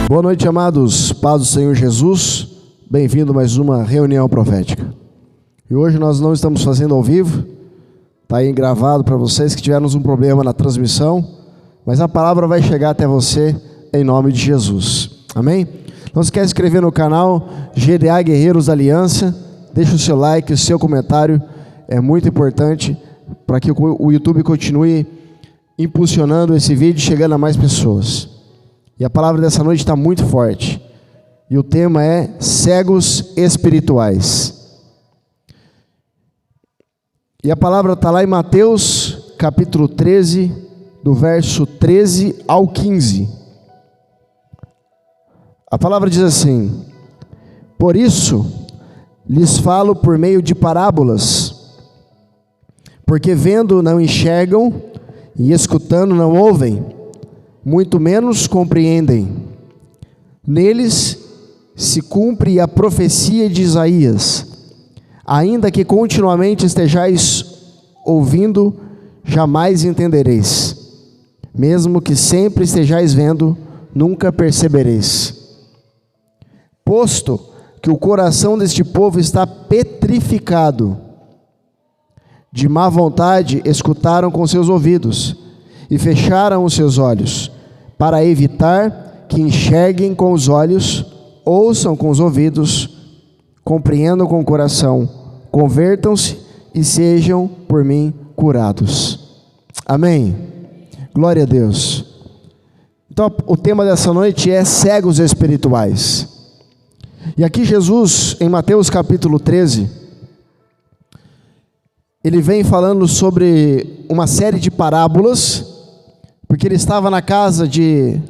Boa noite, amados. Paz do Senhor Jesus. Bem-vindo a mais uma reunião profética. E hoje nós não estamos fazendo ao vivo. Está aí gravado para vocês que tiveram um problema na transmissão. Mas a palavra vai chegar até você em nome de Jesus. Amém? Não se esquece de inscrever no canal GDA Guerreiros da Aliança. Deixa o seu like, o seu comentário. É muito importante para que o YouTube continue impulsionando esse vídeo, chegando a mais pessoas. E a palavra dessa noite está muito forte. E o tema é cegos espirituais. E a palavra está lá em Mateus, capítulo 13, do verso 13 ao 15. A palavra diz assim: por isso lhes falo por meio de parábolas, porque vendo não enxergam, e escutando não ouvem, muito menos compreendem. Neles se cumpre a profecia de Isaías: ainda que continuamente estejais ouvindo, jamais entendereis, mesmo que sempre estejais vendo, nunca percebereis. Posto que o coração deste povo está petrificado, de má vontade escutaram com seus ouvidos, e fecharam os seus olhos, para evitar que enxerguem com os olhos, ouçam com os ouvidos, compreendam com o coração, convertam-se e sejam por mim curados. Amém? Glória a Deus. Então o tema dessa noite é cegos espirituais. E aqui Jesus, em Mateus capítulo 13, ele vem falando sobre uma série de parábolas, porque ele estava na casa de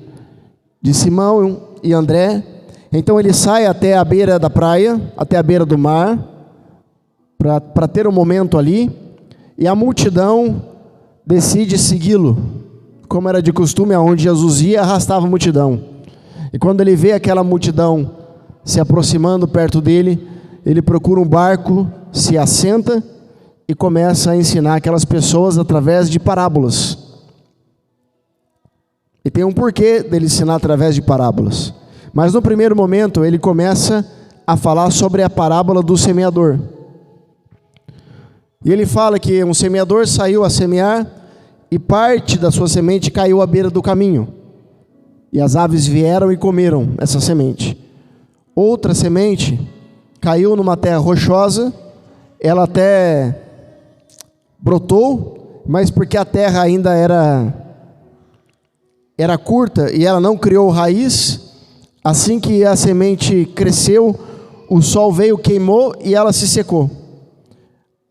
Simão e André. Então ele sai até a beira da praia, até a beira do mar, para ter um momento ali, e a multidão decide segui-lo, como era de costume, aonde Jesus ia, arrastava a multidão. E quando ele vê aquela multidão se aproximando perto dele, ele procura um barco, se assenta e começa a ensinar aquelas pessoas através de parábolas. E tem um porquê dele ensinar através de parábolas. Mas no primeiro momento ele começa a falar sobre a parábola do semeador. E ele fala que um semeador saiu a semear e parte da sua semente caiu à beira do caminho. E as aves vieram e comeram essa semente. Outra semente caiu numa terra rochosa, ela até brotou, mas porque a terra ainda era curta e ela não criou raiz, assim que a semente cresceu, o sol veio, queimou e ela se secou.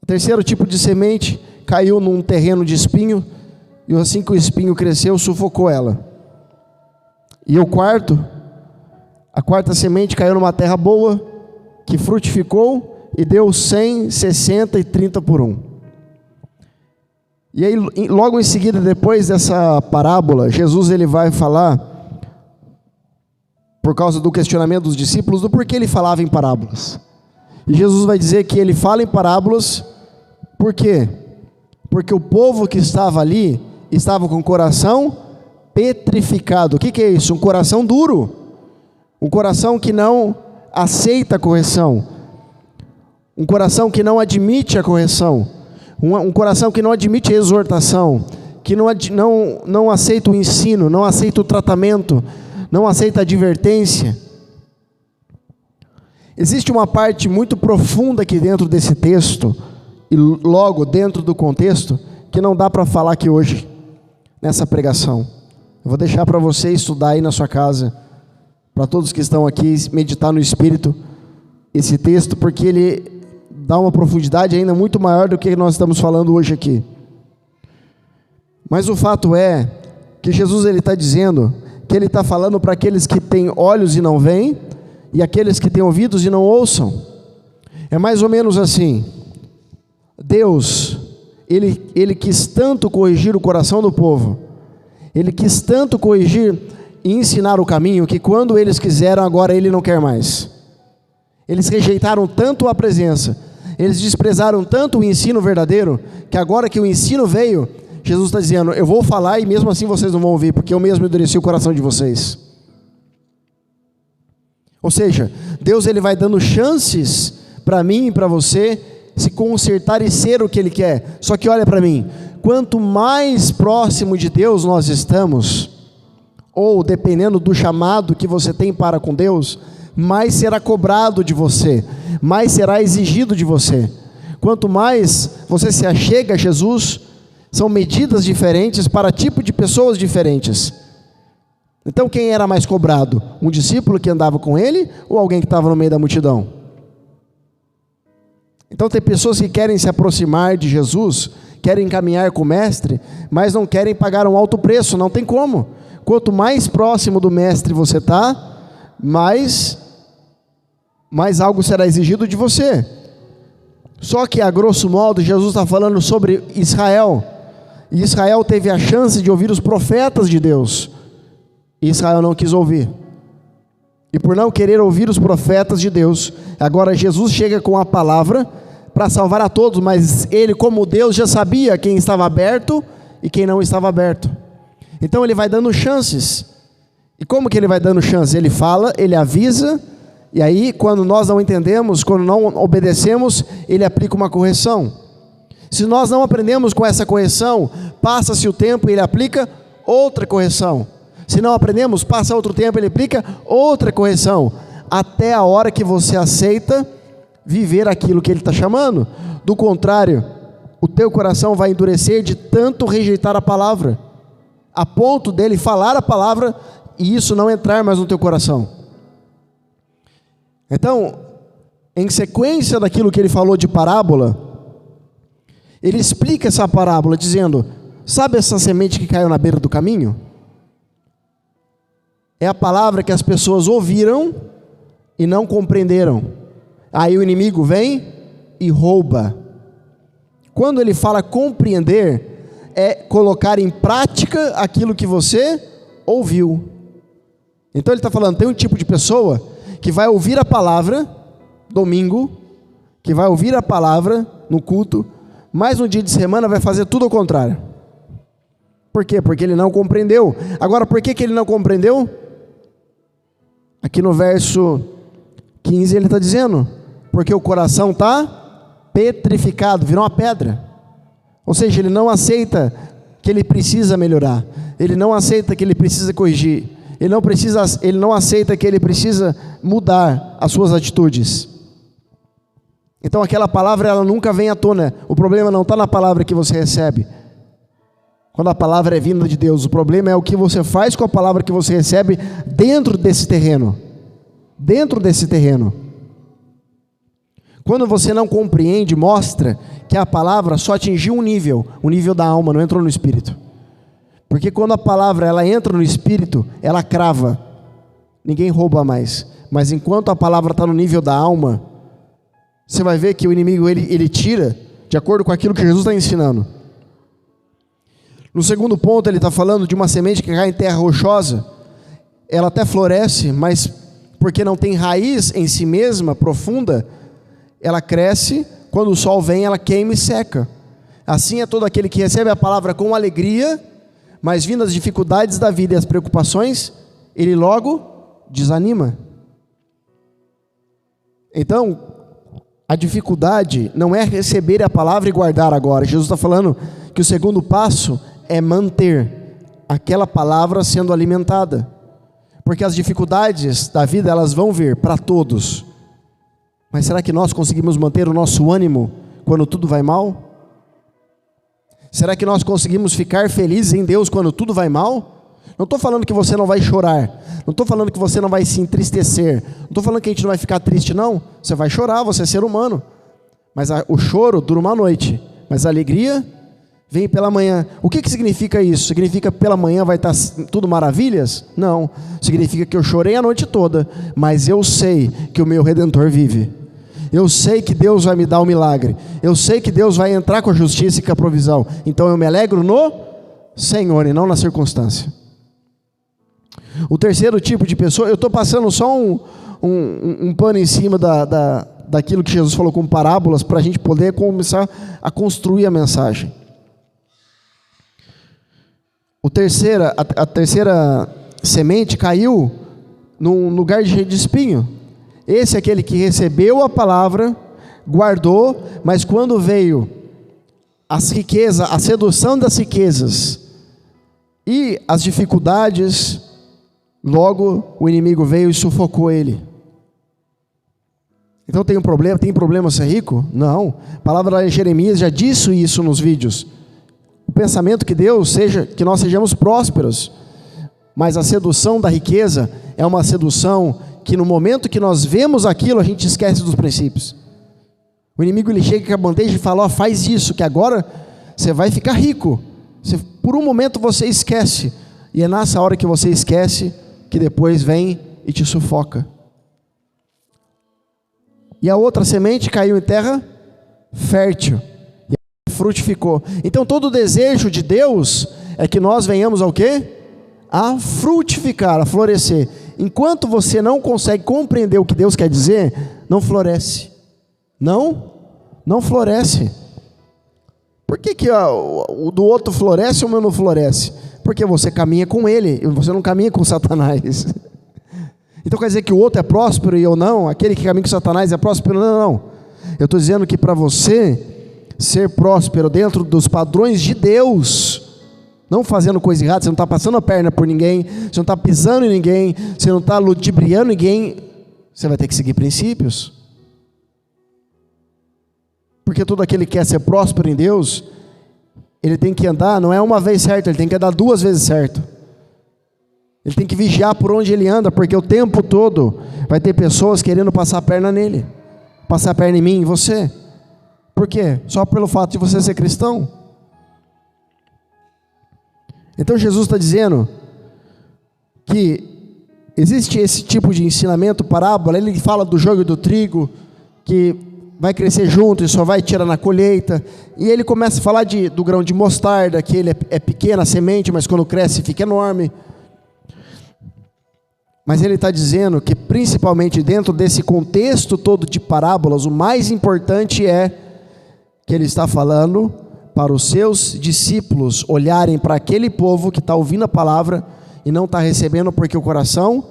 O terceiro tipo de semente caiu num terreno de espinho, e assim que o espinho cresceu, sufocou ela. E a quarta semente caiu numa terra boa, que frutificou e deu 100, 60 e 30 por 1. E aí, logo em seguida, depois dessa parábola, Jesus ele vai falar, por causa do questionamento dos discípulos, do porquê ele falava em parábolas. E Jesus vai dizer que ele fala em parábolas, por quê? Porque o povo que estava ali, estava com o coração petrificado. O que é isso? Um coração duro, um coração que não aceita a correção, um coração que não admite a correção, um coração que não admite a exortação, que não aceita o ensino, não aceita o tratamento, não aceita a advertência. Existe uma parte muito profunda aqui dentro desse texto, e logo dentro do contexto, que não dá para falar aqui hoje, nessa pregação. Eu vou deixar para você estudar aí na sua casa, para todos que estão aqui, meditar no Espírito, esse texto, porque ele dá uma profundidade ainda muito maior do que nós estamos falando hoje aqui. Mas o fato é que Jesus ele está dizendo que ele está falando para aqueles que têm olhos e não veem, e aqueles que têm ouvidos e não ouçam. É mais ou menos assim. Deus, ele quis tanto corrigir o coração do povo, ele quis tanto corrigir e ensinar o caminho, que quando eles quiseram, agora ele não quer mais. Eles rejeitaram tanto a presença, eles desprezaram tanto o ensino verdadeiro, que agora que o ensino veio, Jesus está dizendo, eu vou falar e mesmo assim vocês não vão ouvir, porque eu mesmo endureci o coração de vocês. Ou seja, Deus ele vai dando chances para mim e para você se consertar e ser o que Ele quer. Só que olha para mim, quanto mais próximo de Deus nós estamos, ou dependendo do chamado que você tem para com Deus, mais será cobrado de você, mais será exigido de você. Quanto mais você se achega a Jesus, são medidas diferentes para tipo de pessoas diferentes. Então quem era mais cobrado? Um discípulo que andava com ele ou alguém que estava no meio da multidão? Então tem pessoas que querem se aproximar de Jesus, querem caminhar com o Mestre, mas não querem pagar um alto preço, não tem como. Quanto mais próximo do Mestre você está, mais algo será exigido de você. Só que a grosso modo Jesus está falando sobre Israel, e Israel teve a chance de ouvir os profetas de Deus, e Israel não quis ouvir. E por não querer ouvir os profetas de Deus, agora Jesus chega com a palavra para salvar a todos, mas ele, como Deus, já sabia quem estava aberto e quem não estava aberto. Então ele vai dando chances. E como que ele vai dando chances? Ele fala, ele avisa, e aí quando nós não entendemos, quando não obedecemos, ele aplica uma correção. Se nós não aprendemos com essa correção, passa-se o tempo e ele aplica outra correção. Se não aprendemos, passa outro tempo, ele aplica outra correção, até a hora que você aceita viver aquilo que ele está chamando. Do contrário, o teu coração vai endurecer de tanto rejeitar a palavra, a ponto dele falar a palavra e isso não entrar mais no teu coração. Então, em sequência daquilo que ele falou de parábola, ele explica essa parábola dizendo: sabe essa semente que caiu na beira do caminho? É a palavra que as pessoas ouviram e não compreenderam. Aí o inimigo vem e rouba. Quando ele fala compreender, é colocar em prática aquilo que você ouviu. Então ele está falando, tem um tipo de pessoa que vai ouvir a palavra domingo, que vai ouvir a palavra no culto, mas no dia de semana vai fazer tudo ao contrário. Por quê? Porque ele não compreendeu. Agora, por que ele não compreendeu? Aqui no verso 15 ele está dizendo, porque o coração está petrificado, virou uma pedra. Ou seja, ele não aceita que ele precisa melhorar, ele não aceita que ele precisa corrigir, ele não aceita que ele precisa mudar as suas atitudes. Então aquela palavra ela nunca vem à tona. O problema não está na palavra que você recebe. Quando a palavra é vinda de Deus, o problema é o que você faz com a palavra que você recebe dentro desse terreno. Dentro desse terreno. Quando você não compreende, mostra que a palavra só atingiu um nível, o nível da alma, não entrou no espírito. Porque quando a palavra ela entra no espírito, ela crava. Ninguém rouba mais. Mas enquanto a palavra está no nível da alma, você vai ver que o inimigo ele tira de acordo com aquilo que Jesus está ensinando. No segundo ponto, ele está falando de uma semente que cai em terra rochosa. Ela até floresce, mas porque não tem raiz em si mesma, profunda, ela cresce, quando o sol vem, ela queima e seca. Assim é todo aquele que recebe a palavra com alegria, mas vindo as dificuldades da vida e as preocupações, ele logo desanima. Então, a dificuldade não é receber a palavra e guardar agora. Jesus está falando que o segundo passo é manter aquela palavra sendo alimentada, porque as dificuldades da vida elas vão vir para todos, mas será que nós conseguimos manter o nosso ânimo quando tudo vai mal? Será que nós conseguimos ficar felizes em Deus quando tudo vai mal? Não estou falando que você não vai chorar, não estou falando que você não vai se entristecer, não estou falando que a gente não vai ficar triste, não. Você vai chorar, você é ser humano, mas o choro dura uma noite, mas a alegria vem pela manhã. O que significa isso? Significa que pela manhã vai estar tudo maravilhas? Não, significa que eu chorei a noite toda, mas eu sei que o meu Redentor vive. Eu sei que Deus vai me dar um milagre. Eu sei que Deus vai entrar com a justiça e com a provisão. Então eu me alegro no Senhor e não na circunstância. O terceiro tipo de pessoa, eu estou passando só um pano em cima daquilo que Jesus falou com parábolas, para a gente poder começar a construir a mensagem. A terceira semente caiu num lugar cheio de espinho. Esse é aquele que recebeu a palavra, guardou, mas quando veio as riquezas, a sedução das riquezas e as dificuldades, logo o inimigo veio e sufocou ele. Então tem problema ser rico? Não. A palavra de Jeremias já disse isso nos vídeos. O pensamento que Deus seja, que nós sejamos prósperos, mas a sedução da riqueza é uma sedução que no momento que nós vemos aquilo, a gente esquece dos princípios. O inimigo ele chega com a bandeja e fala, faz isso, que agora você vai ficar rico. Por um momento você esquece, e é nessa hora que você esquece, que depois vem e te sufoca. E a outra semente caiu em terra fértil, e frutificou. Então todo o desejo de Deus é que nós venhamos ao quê? A frutificar, a florescer. Enquanto você não consegue compreender o que Deus quer dizer, não floresce. Não floresce. Por que o do outro floresce e o meu não floresce? Porque você caminha com ele, e você não caminha com Satanás. Então quer dizer que o outro é próspero e eu não? Aquele que caminha com Satanás é próspero? Não. Eu estou dizendo que para você ser próspero dentro dos padrões de Deus, não fazendo coisa errada, você não está passando a perna por ninguém, você não está pisando em ninguém, você não está ludibriando ninguém, você vai ter que seguir princípios. Porque todo aquele que quer ser próspero em Deus, ele tem que andar, não é uma vez certo, ele tem que andar 2 vezes certo. Ele tem que vigiar por onde ele anda, porque o tempo todo vai ter pessoas querendo passar a perna nele, passar a perna em mim, em você. Por quê? Só pelo fato de você ser cristão. Então Jesus está dizendo que existe esse tipo de ensinamento, parábola. Ele fala do joio e do trigo, que vai crescer junto e só vai tirar na colheita. E ele começa a falar do grão de mostarda, que ele é pequena a semente, mas quando cresce fica enorme. Mas ele está dizendo que principalmente dentro desse contexto todo de parábolas, o mais importante é que ele está falando para os seus discípulos olharem para aquele povo que está ouvindo a palavra e não está recebendo porque o coração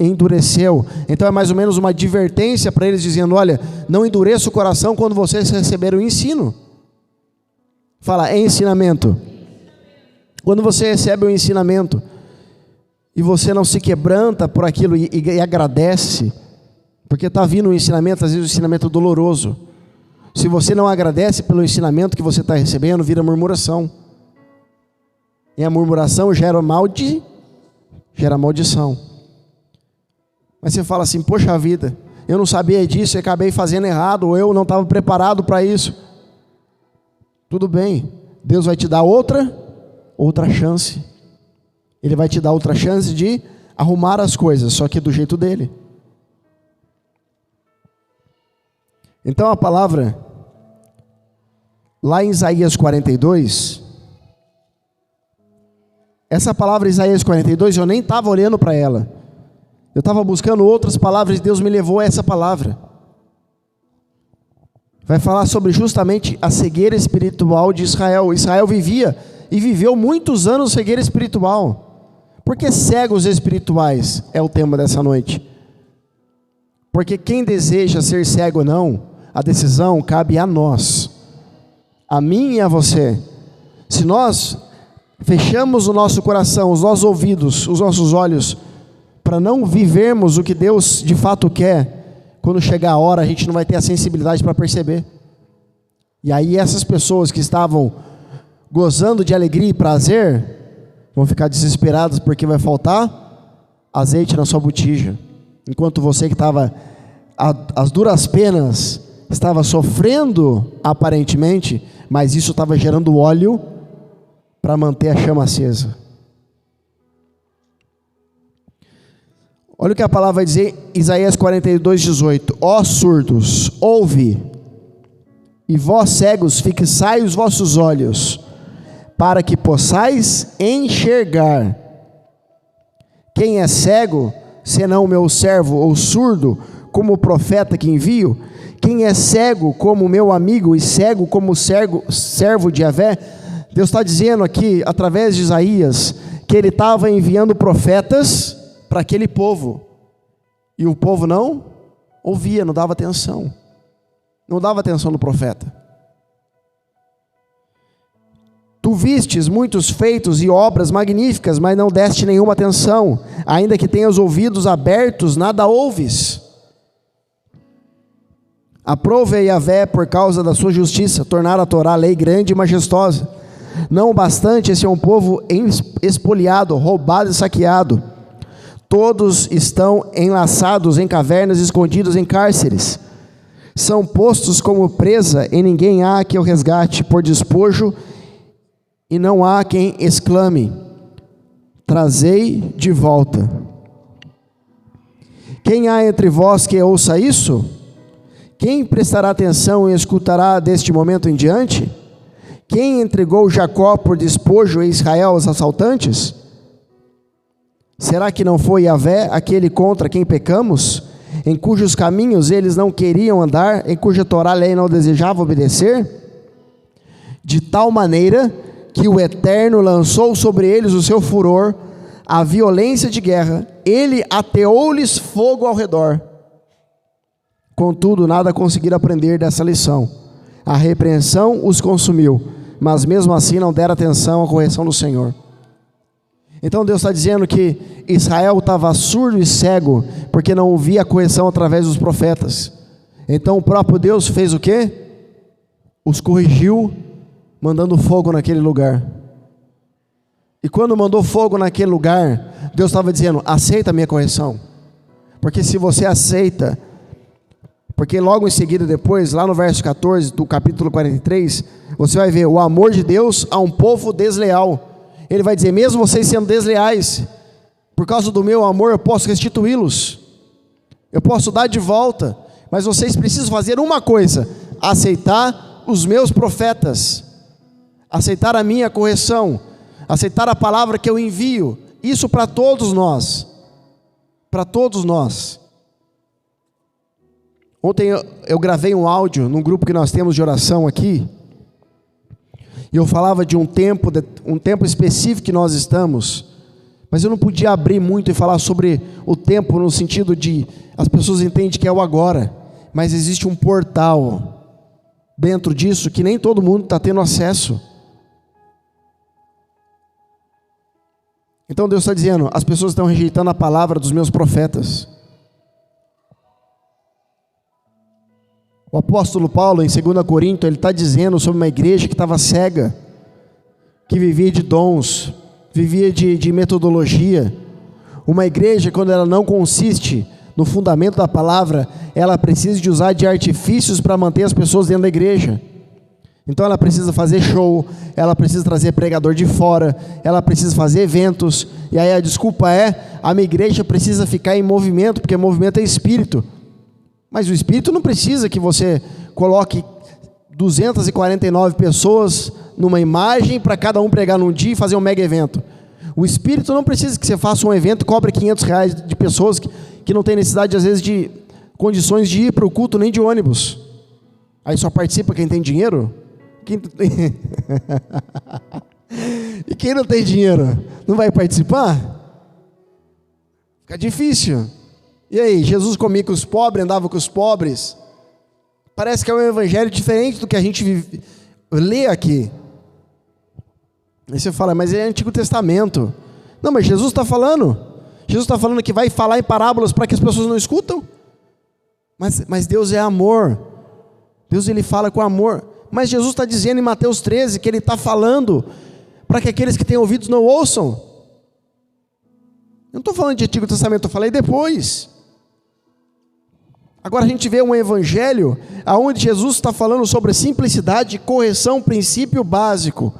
endureceu. Então é mais ou menos uma advertência para eles dizendo, olha, não endureça o coração quando vocês receberem o ensino. Fala, é ensinamento. Quando você recebe o ensinamento e você não se quebranta por aquilo e agradece, porque está vindo um ensinamento, às vezes um ensinamento doloroso. Se você não agradece pelo ensinamento que você está recebendo, vira murmuração. E a murmuração gera maldição. Mas você fala assim, poxa vida, eu não sabia disso e acabei fazendo errado, ou eu não estava preparado para isso. Tudo bem, Deus vai te dar outra chance. Ele vai te dar outra chance de arrumar as coisas, só que do jeito dele. Então a palavra, lá em Isaías 42, essa palavra Isaías 42, eu nem estava olhando para ela. Eu estava buscando outras palavras e Deus me levou a essa palavra. Vai falar sobre justamente a cegueira espiritual de Israel. Israel vivia e viveu muitos anos cegueira espiritual. Por que cegos espirituais é o tema dessa noite? Porque quem deseja ser cego ou não, a decisão cabe a nós, a mim e a você. Se nós fechamos o nosso coração, os nossos ouvidos, os nossos olhos, para não vivermos o que Deus de fato quer, quando chegar a hora a gente não vai ter a sensibilidade para perceber. E aí essas pessoas que estavam gozando de alegria e prazer, vão ficar desesperadas porque vai faltar azeite na sua botija. Enquanto você que estava às duras penas, estava sofrendo aparentemente, mas isso estava gerando óleo para manter a chama acesa. Olha o que a palavra vai dizer, Isaías 42:18. Ó surdos, ouve, e vós cegos, fixai os vossos olhos, para que possais enxergar. Quem é cego, senão o meu servo, ou surdo, como o profeta que envio? Quem é cego como meu amigo, e cego como servo de Yahvé? Deus está dizendo aqui, através de Isaías, que ele estava enviando profetas para aquele povo. E o povo não ouvia, não dava atenção. Não dava atenção no profeta. Tu vistes muitos feitos e obras magníficas, mas não deste nenhuma atenção. Ainda que tenhas ouvidos abertos, nada ouves. Aprove a Yahvé por causa da sua justiça, tornar a Torá lei grande e majestosa. Não bastante, esse é um povo expoliado, roubado e saqueado. Todos estão enlaçados em cavernas, escondidos em cárceres. São postos como presa, e ninguém há que o resgate por despojo, e não há quem exclame: trazei de volta. Quem há entre vós que ouça isso? Quem prestará atenção e escutará deste momento em diante? Quem entregou Jacó por despojo e Israel aos assaltantes? Será que não foi Yahvé aquele contra quem pecamos, em cujos caminhos eles não queriam andar, em cuja Torá lei não desejava obedecer? De tal maneira que o Eterno lançou sobre eles o seu furor, a violência de guerra, ele ateou-lhes fogo ao redor. Contudo, nada conseguiram aprender dessa lição. A repreensão os consumiu, mas mesmo assim não deram atenção à correção do Senhor. Então Deus está dizendo que Israel estava surdo e cego, porque não ouvia a correção através dos profetas. Então o próprio Deus fez o quê? Os corrigiu, mandando fogo naquele lugar. E quando mandou fogo naquele lugar, Deus estava dizendo: aceita a minha correção. Porque se você aceita, porque logo em seguida depois, lá no verso 14 do capítulo 43, você vai ver o amor de Deus a um povo desleal. Ele vai dizer: mesmo vocês sendo desleais, por causa do meu amor eu posso restituí-los, eu posso dar de volta, mas vocês precisam fazer uma coisa: aceitar os meus profetas, aceitar a minha correção, aceitar a palavra que eu envio. Isso para todos nós, para todos nós. Ontem eu gravei um áudio num grupo que nós temos de oração aqui, e eu falava de um tempo específico que nós estamos, mas eu não podia abrir muito e falar sobre o tempo no sentido de, as pessoas entendem que é o agora, mas existe um portal dentro disso que nem todo mundo está tendo acesso. Então Deus está dizendo: as pessoas estão rejeitando a palavra dos meus profetas. O apóstolo Paulo, em 2 Coríntios, ele está dizendo sobre uma igreja que estava cega, que vivia de dons, vivia de metodologia. Uma igreja, quando ela não consiste no fundamento da palavra, ela precisa de usar de artifícios para manter as pessoas dentro da igreja. Então ela precisa fazer show, ela precisa trazer pregador de fora, ela precisa fazer eventos, e aí a desculpa é: a minha igreja precisa ficar em movimento, porque movimento é espírito. Mas o Espírito não precisa que você coloque 249 pessoas numa imagem para cada um pregar num dia e fazer um mega evento. O Espírito não precisa que você faça um evento e cobre R$500 de pessoas que não tem necessidade, às vezes, de condições de ir para o culto nem de ônibus. Aí só participa quem tem dinheiro? E quem não tem dinheiro não vai participar? Fica difícil. E aí, Jesus comia com os pobres, andava com os pobres. Parece que é um evangelho diferente do que a gente lê aqui. Aí você fala: mas é Antigo Testamento. Não, mas Jesus está falando. Jesus está falando que vai falar em parábolas para que as pessoas não escutam. Mas Deus é amor. Deus, ele fala com amor. Mas Jesus está dizendo em Mateus 13 que ele está falando para que aqueles que têm ouvidos não ouçam. Eu não estou falando de Antigo Testamento, eu falei depois. Agora a gente vê um evangelho onde Jesus está falando sobre simplicidade, correção, princípio básico.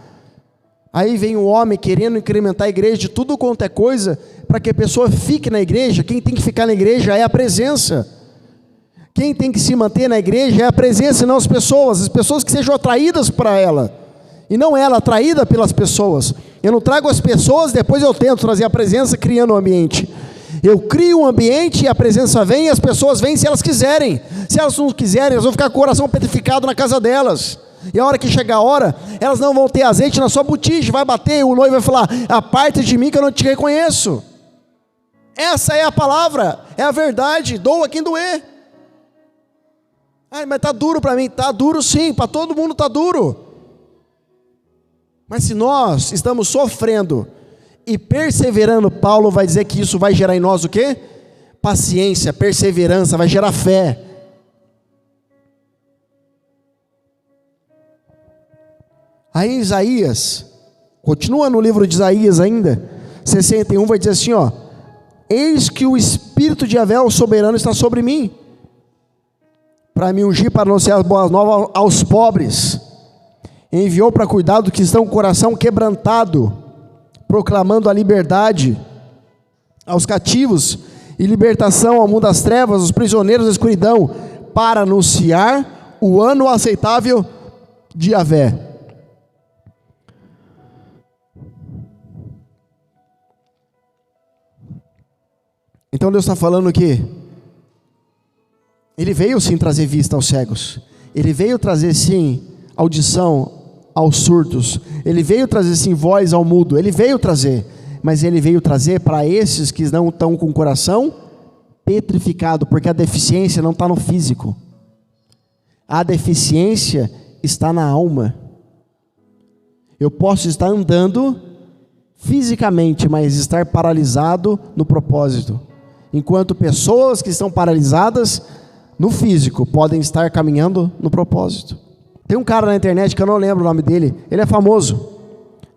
Aí vem um homem querendo incrementar a igreja de tudo quanto é coisa, para que a pessoa fique na igreja. Quem tem que ficar na igreja é a presença. Quem tem que se manter na igreja é a presença e não as pessoas que sejam atraídas para ela, e não ela atraída pelas pessoas. Eu não trago as pessoas, depois eu tento trazer a presença criando um ambiente. Eu crio um ambiente e a presença vem, e as pessoas vêm se elas quiserem. Se elas não quiserem, elas vão ficar com o coração petrificado na casa delas. E a hora que chegar a hora, elas não vão ter azeite na sua botija, vai bater, o noivo vai falar: aparta de mim que eu não te reconheço. Essa é a palavra, é a verdade, doa quem doer. Mas está duro para mim, está duro sim, para todo mundo está duro. Mas se nós estamos sofrendo e perseverando, Paulo vai dizer que isso vai gerar em nós o quê? Paciência, perseverança, vai gerar fé. Aí Isaías, continua no livro de Isaías ainda, 61 vai dizer assim, ó: eis que o Espírito de Yahvé, o soberano, está sobre mim, para me ungir para anunciar as boas novas aos pobres, enviou para cuidar dos que estão com o coração quebrantado, proclamando a liberdade aos cativos e libertação ao mundo das trevas, os prisioneiros da escuridão, para anunciar o ano aceitável de Yahvé. Então Deus está falando que Ele veio sim trazer vista aos cegos, Ele veio trazer sim audição aos surdos, Ele veio trazer sim voz ao mudo, Ele veio trazer, mas Ele veio trazer para esses que não estão com o coração petrificado, porque a deficiência não está no físico, a deficiência está na alma. Eu posso estar andando fisicamente, mas estar paralisado no propósito, enquanto pessoas que estão paralisadas no físico podem estar caminhando no propósito. Tem um cara na internet que eu não lembro o nome dele, ele é famoso,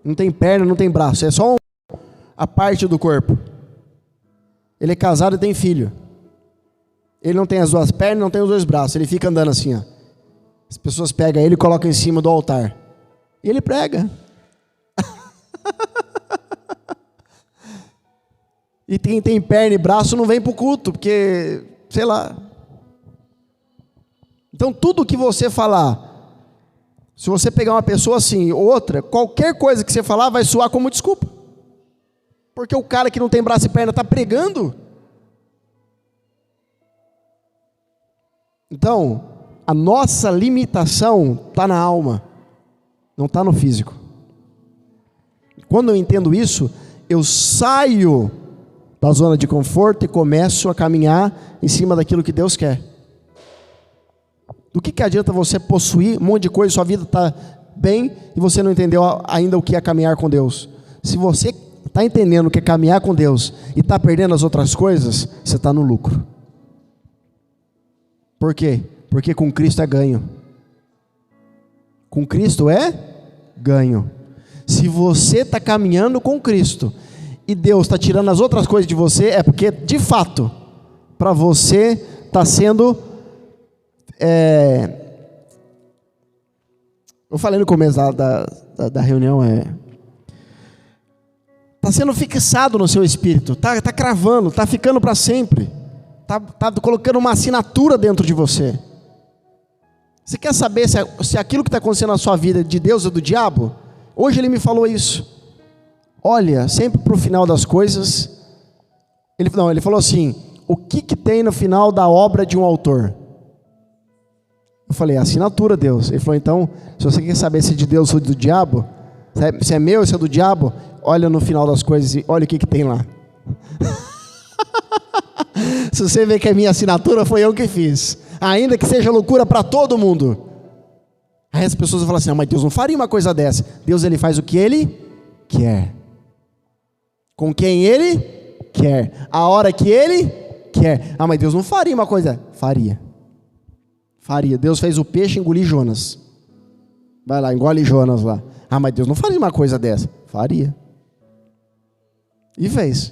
não tem perna, não tem braço, é só a parte do corpo. Ele é casado e tem filho. Ele não tem as duas pernas, não tem os dois braços, ele fica andando assim, ó. As pessoas pegam ele e colocam em cima do altar, e ele prega. E quem tem perna e braço não vem para o culto, porque, sei lá. Então tudo que você falar, se você pegar uma pessoa assim, outra, qualquer coisa que você falar vai soar como desculpa. Porque o cara que não tem braço e perna está pregando. Então, a nossa limitação está na alma, não está no físico. Quando eu entendo isso, eu saio da zona de conforto e começo a caminhar em cima daquilo que Deus quer. Do que adianta você possuir um monte de coisa, sua vida está bem, e você não entendeu ainda o que é caminhar com Deus? Se você está entendendo o que é caminhar com Deus e está perdendo as outras coisas, você está no lucro. Por quê? Porque com Cristo é ganho. Com Cristo é ganho. Se você está caminhando com Cristo e Deus está tirando as outras coisas de você, é porque, de fato, para você está sendo... eu falei no começo da reunião, está sendo fixado no seu espírito, está cravando, está ficando para sempre, está colocando uma assinatura dentro de você. Você quer saber se aquilo que está acontecendo na sua vida é de Deus ou do diabo? Hoje ele me falou isso. Olha sempre para o final das coisas. Ele falou assim: o que tem no final da obra de um autor? Eu falei: a assinatura, Deus. Ele falou: então, se você quer saber se é de Deus ou do diabo, se é meu ou se é do diabo, olha no final das coisas e olha o que tem lá. Se você vê que é minha assinatura, foi eu que fiz, ainda que seja loucura para todo mundo. Aí as pessoas vão falar assim: não, mas Deus não faria uma coisa dessa. Deus, ele faz o que ele quer, com quem ele quer, a hora que ele quer. Ah, mas Deus não faria uma coisa. Faria. Deus fez o peixe engolir Jonas. Vai lá, engole Jonas lá. Ah, mas Deus não faria uma coisa dessa. Faria. E fez.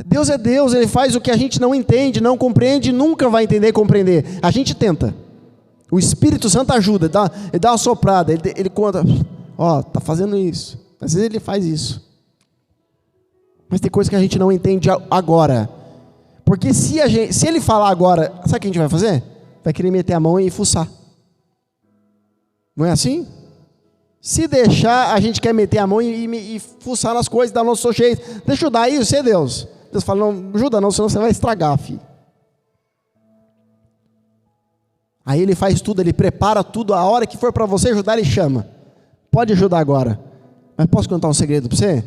Deus é Deus, ele faz o que a gente não entende, não compreende, nunca vai entender e compreender. A gente tenta. O Espírito Santo ajuda, ele dá uma soprada, ele conta, tá fazendo isso. Às vezes ele faz isso. Mas tem coisa que a gente não entende agora. Porque se ele falar agora, sabe o que a gente vai fazer? Vai querer meter a mão e fuçar. Não é assim? Se deixar, a gente quer meter a mão e fuçar nas coisas, dar o nosso jeito. Deixa eu dar isso, é Deus. Deus fala: não ajuda não, senão você vai estragar, filho. Aí ele faz tudo, ele prepara tudo, a hora que for para você ajudar, ele chama. Pode ajudar agora. Mas posso contar um segredo para você?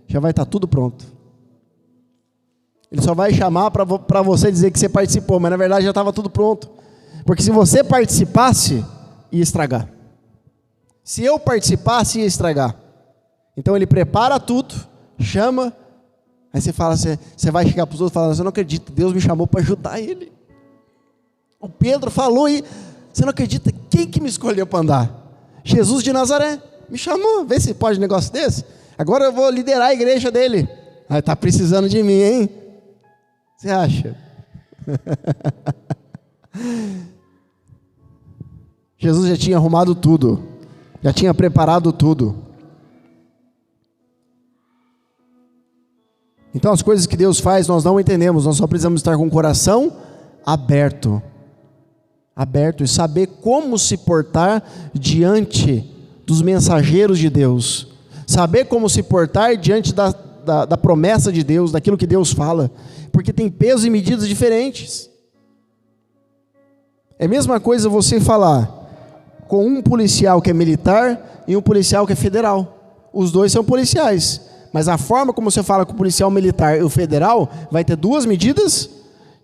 Já vai estar tudo pronto. Ele só vai chamar para você dizer que você participou, mas na verdade já estava tudo pronto. Porque se você participasse, ia estragar. Se eu participasse, ia estragar. Então ele prepara tudo, chama, aí você fala, você vai chegar para os outros falando, você não acredita, Deus me chamou para ajudar ele. O Pedro falou e você não acredita, quem que me escolheu para andar? Jesus de Nazaré, me chamou, vê se pode um negócio desse. Agora eu vou liderar a igreja dele. Aí está precisando de mim, hein? Você acha? Jesus já tinha arrumado tudo, já tinha preparado tudo. Então as coisas que Deus faz nós não entendemos, nós só precisamos estar com o coração aberto e saber como se portar diante dos mensageiros de Deus, saber como se portar diante da promessa de Deus, daquilo que Deus fala, porque tem pesos e medidas diferentes. É a mesma coisa você falar com um policial que é militar e um policial que é federal. Os dois são policiais, mas a forma como você fala com o policial militar e o federal vai ter duas medidas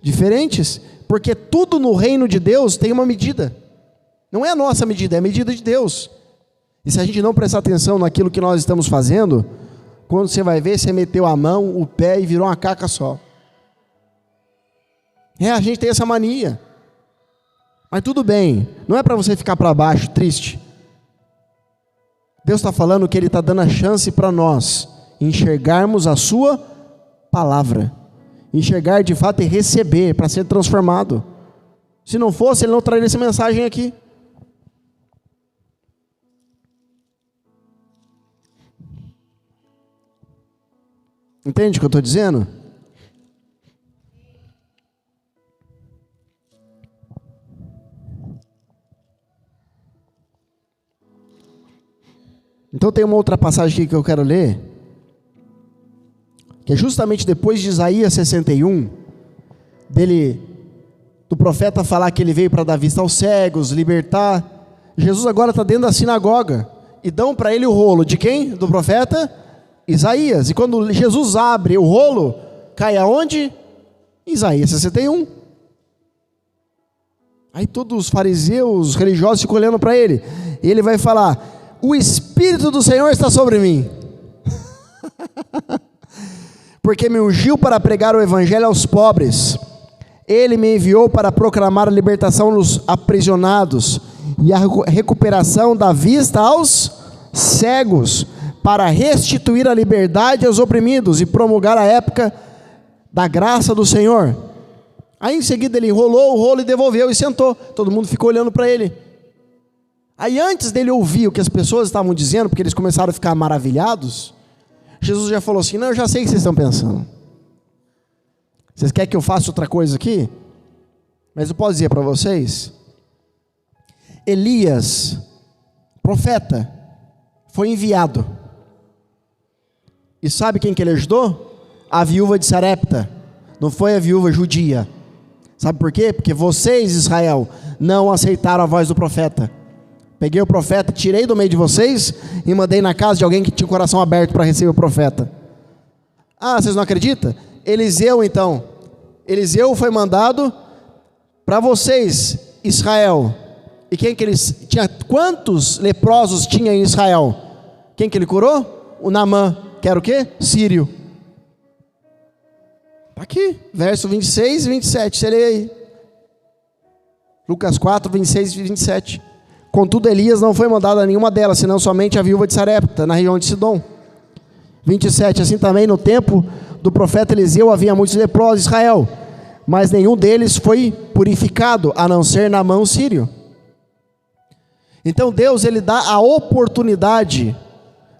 diferentes, porque tudo no reino de Deus tem uma medida. Não é a nossa medida, é a medida de Deus. E se a gente não prestar atenção naquilo que nós estamos fazendo, quando você vai ver, você meteu a mão, o pé e virou uma caca só. A gente tem essa mania. Mas tudo bem, não é para você ficar para baixo, triste. Deus está falando que Ele está dando a chance para nós enxergarmos a sua palavra, enxergar de fato e receber para ser transformado. Se não fosse, Ele não traria essa mensagem aqui. Entende o que eu estou dizendo? Então tem uma outra passagem aqui que eu quero ler, que é justamente depois de Isaías 61, do profeta falar que ele veio para dar vista aos cegos, libertar. Jesus agora está dentro da sinagoga, e dão para ele o rolo, de quem? Do profeta Isaías. E quando Jesus abre o rolo, cai aonde? Isaías 61. Aí todos os fariseus, os religiosos ficam olhando para ele, e ele vai falar: o Espírito do Senhor está sobre mim, porque me ungiu para pregar o Evangelho aos pobres, Ele me enviou para proclamar a libertação dos aprisionados, e a recuperação da vista aos cegos, para restituir a liberdade aos oprimidos, e promulgar a época da graça do Senhor. Aí em seguida ele enrolou o rolo e devolveu e sentou, todo mundo ficou olhando para ele. Aí antes dele ouvir o que as pessoas estavam dizendo, porque eles começaram a ficar maravilhados, Jesus já falou assim: não, eu já sei o que vocês estão pensando. Vocês querem que eu faça outra coisa aqui? Mas eu posso dizer para vocês, Elias, profeta, foi enviado. E sabe quem que ele ajudou? A viúva de Sarepta. Não foi a viúva judia. Sabe por quê? Porque vocês, Israel, não aceitaram a voz do profeta. Peguei o profeta, tirei do meio de vocês e mandei na casa de alguém que tinha o coração aberto para receber o profeta. Ah, vocês não acreditam? Eliseu então. Eliseu foi mandado para vocês, Israel. E quem que eles tinha? Quantos leprosos tinha em Israel? Quem que ele curou? O Naamã, que era o quê? Sírio. Está aqui, verso 26 e 27, você lê aí. Lucas 4, 26 e 27. Contudo, Elias não foi mandado a nenhuma delas, senão somente a viúva de Sarepta, na região de Sidom. 27. Assim também no tempo do profeta Eliseu havia muitos leprosos em Israel, mas nenhum deles foi purificado, a não ser Naamã sírio. Então Deus, Ele dá a oportunidade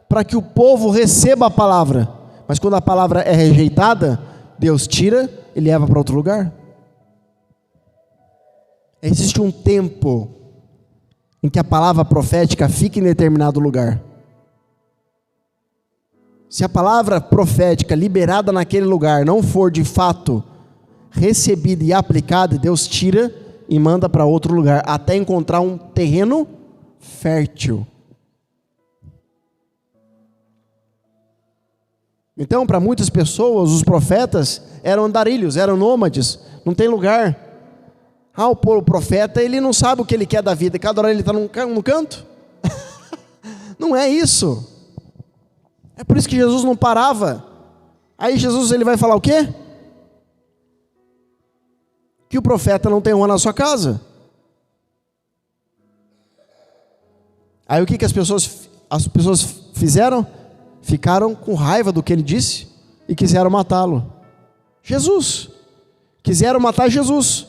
para que o povo receba a palavra, mas quando a palavra é rejeitada, Deus tira e leva para outro lugar. Existe um tempo em que a palavra profética fica em determinado lugar. Se a palavra profética liberada naquele lugar não for de fato recebida e aplicada, Deus tira e manda para outro lugar, até encontrar um terreno fértil. Então, para muitas pessoas, os profetas eram andarilhos, eram nômades, não tem lugar. O profeta, ele não sabe o que ele quer da vida, cada hora ele está no canto. Não é isso. É por isso que Jesus não parava. Aí Jesus ele vai falar o quê? Que o profeta não tem honra na sua casa. Aí o que as pessoas fizeram? Ficaram com raiva do que ele disse e quiseram matá-lo. Jesus. Quiseram matar Jesus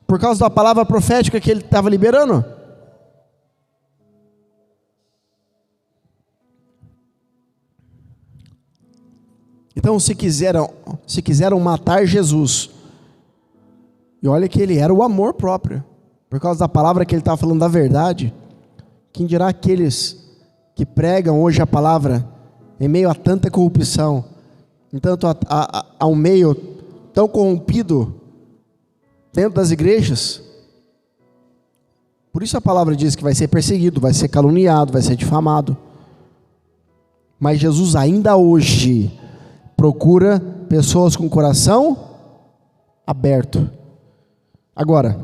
por causa da palavra profética que ele estava liberando. Então, se quiseram matar Jesus, e olha que ele era o amor próprio, por causa da palavra que ele estava falando da verdade, quem dirá aqueles que pregam hoje a palavra em meio a tanta corrupção, entanto a um meio tão corrompido dentro das igrejas? Por isso a palavra diz que vai ser perseguido, vai ser caluniado, vai ser difamado. Mas Jesus ainda hoje procura pessoas com coração aberto. Agora,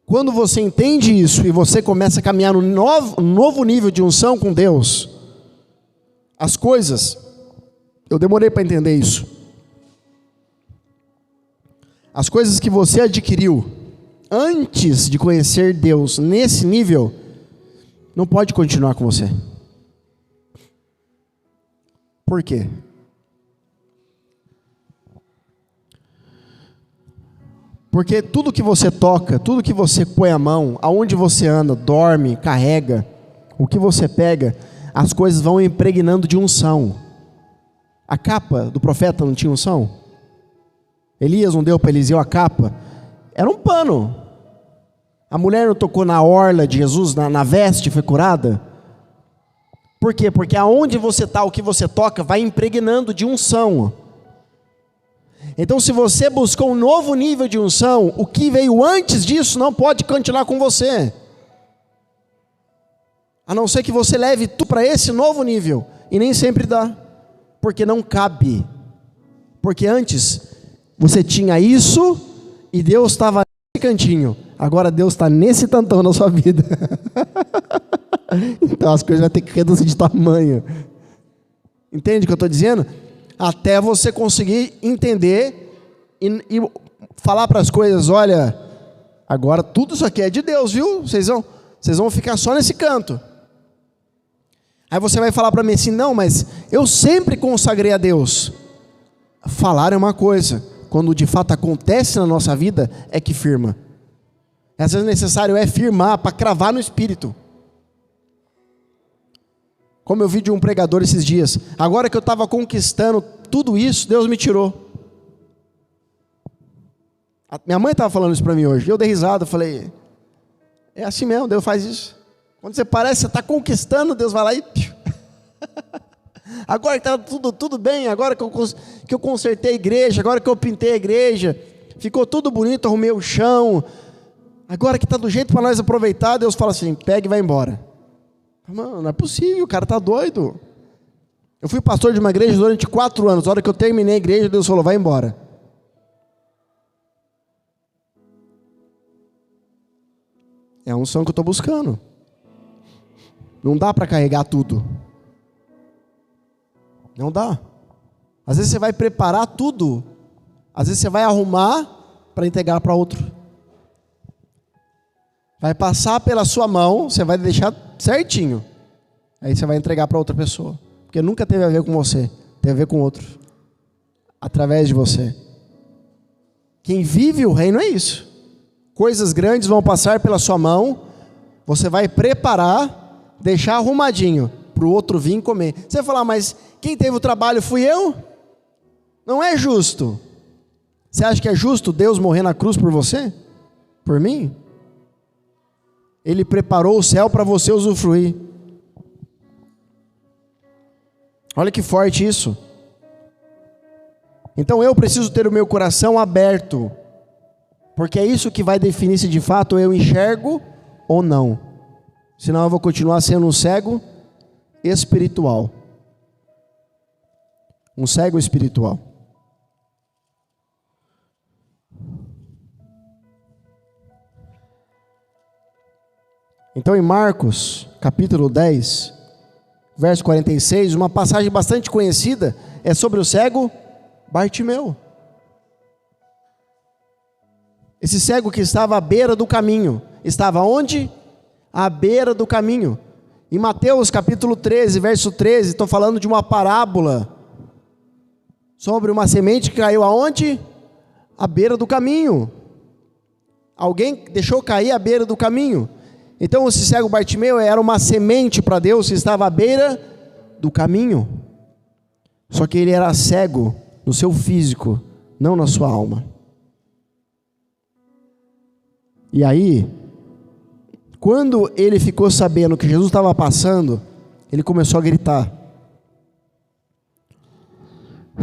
quando você entende isso e você começa a caminhar no novo nível de unção com Deus, as coisas, eu demorei para entender isso. As coisas que você adquiriu antes de conhecer Deus nesse nível, não pode continuar com você. Por quê? Porque tudo que você toca, tudo que você põe a mão, aonde você anda, dorme, carrega, o que você pega, as coisas vão impregnando de unção. A capa do profeta não tinha unção? Elias não deu para Eliseu a capa? Era um pano. A mulher não tocou na orla de Jesus, na veste, foi curada? Por quê? Porque aonde você está, o que você toca, vai impregnando de unção. Então, se você buscou um novo nível de unção, o que veio antes disso não pode continuar com você. A não ser que você leve tudo para esse novo nível. E nem sempre dá. Porque não cabe. Porque antes, você tinha isso e Deus estava nesse cantinho. Agora Deus está nesse tantão na sua vida. Então as coisas vão ter que reduzir de tamanho. Entende o que eu estou dizendo? Até você conseguir entender e falar para as coisas, olha, agora tudo isso aqui é de Deus, viu? Vocês vão ficar só nesse canto. Aí você vai falar para mim assim, não, mas eu sempre consagrei a Deus. Falar é uma coisa, quando de fato acontece na nossa vida, é que firma. Às vezes necessário é firmar, para cravar no espírito. Como eu vi de um pregador esses dias, agora que eu estava conquistando tudo isso, Deus me tirou. Minha mãe estava falando isso para mim hoje, eu dei risada, falei, é assim mesmo, Deus faz isso. Quando você parece que você está conquistando, Deus vai lá e... Agora que está tudo bem, agora que eu consertei a igreja, agora que eu pintei a igreja, ficou tudo bonito, arrumei o chão, agora que está do jeito para nós aproveitar, Deus fala assim, pega e vai embora. Mano, não é possível, o cara está doido. Eu fui pastor de uma igreja durante 4 anos, na hora que eu terminei a igreja, Deus falou, vai embora. É a unção que eu estou buscando. Não dá para carregar tudo. Não dá. Às vezes você vai preparar tudo. Às vezes você vai arrumar para entregar para outro. Vai passar pela sua mão, você vai deixar certinho. Aí você vai entregar para outra pessoa. Porque nunca teve a ver com você, tem a ver com outro. Através de você. Quem vive o reino é isso. Coisas grandes vão passar pela sua mão, você vai preparar, deixar arrumadinho, para o outro vir comer. Você vai falar, mas quem teve o trabalho fui eu? Não é justo. Você acha que é justo Deus morrer na cruz por você? Por mim? Ele preparou o céu para você usufruir. Olha que forte isso. Então eu preciso ter o meu coração aberto, porque é isso que vai definir se de fato eu enxergo ou não. Senão eu vou continuar sendo um cego espiritual. um cego espiritual. Então, em Marcos, capítulo 10, verso 46, uma passagem bastante conhecida é sobre o cego Bartimeu. Esse cego que estava à beira do caminho. Estava onde? À beira do caminho. Em Mateus capítulo 13, verso 13, estou falando de uma parábola sobre uma semente que caiu aonde? À beira do caminho. Alguém deixou cair à beira do caminho. Então esse cego Bartimeu era uma semente para Deus que estava à beira do caminho. Só que ele era cego no seu físico, não na sua alma. E aí, quando ele ficou sabendo que Jesus estava passando, ele começou a gritar.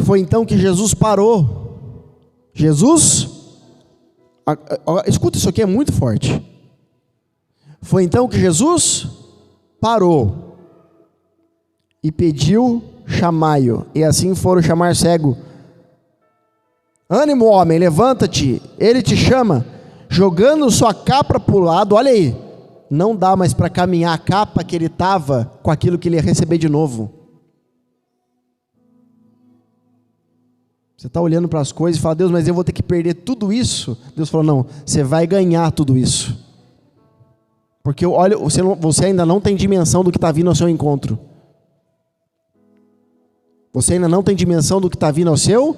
Foi então que Jesus parou. Escuta, isso aqui é muito forte. Foi então que Jesus parou e pediu chamai-o. E assim foram chamar cego. Ânimo, homem, levanta-te, ele te chama. Jogando sua capa para o lado, olha aí, não dá mais para caminhar a capa que ele estava com aquilo que ele ia receber de novo. Você está olhando para as coisas e fala, Deus, mas eu vou ter que perder tudo isso? Deus falou, não, você vai ganhar tudo isso. Porque olha, você ainda não tem dimensão do que está vindo ao seu encontro. Você ainda não tem dimensão do que está vindo ao seu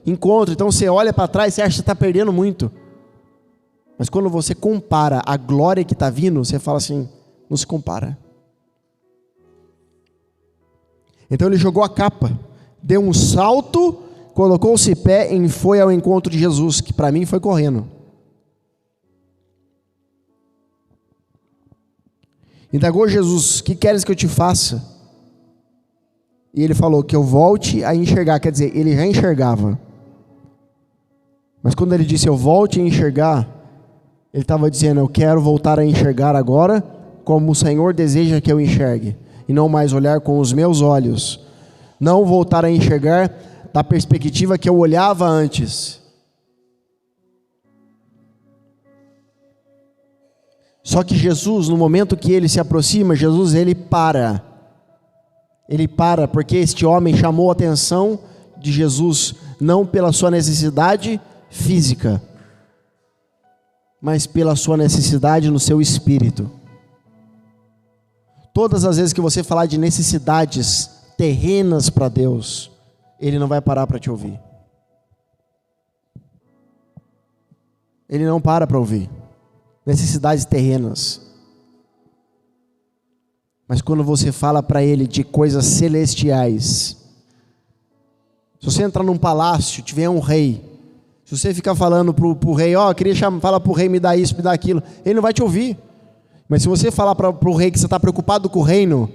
encontro. Então você olha para trás e você acha que você está perdendo muito. Mas quando você compara a glória que está vindo, você fala assim, não se compara. Então ele jogou a capa, deu um salto, colocou-se em pé e foi ao encontro de Jesus, que para mim foi correndo. Indagou Jesus, que queres que eu te faça? E ele falou que eu volte a enxergar, quer dizer, ele já enxergava. Mas quando ele disse eu volte a enxergar, ele estava dizendo, eu quero voltar a enxergar agora, como o Senhor deseja que eu enxergue, e não mais olhar com os meus olhos, não voltar a enxergar da perspectiva que eu olhava antes. Só que Jesus, no momento que ele se aproxima, Jesus ele para porque este homem chamou a atenção de Jesus, não pela sua necessidade física, mas pela sua necessidade no seu espírito. Todas as vezes que você falar de necessidades terrenas para Deus, Ele não vai parar para te ouvir. Ele não para ouvir. Necessidades terrenas. Mas quando você fala para Ele de coisas celestiais, se você entrar num palácio, tiver um rei, se você ficar falando para o rei, fala para o rei me dá isso, me dá aquilo, ele não vai te ouvir. Mas se você falar para o rei que você está preocupado com o reino,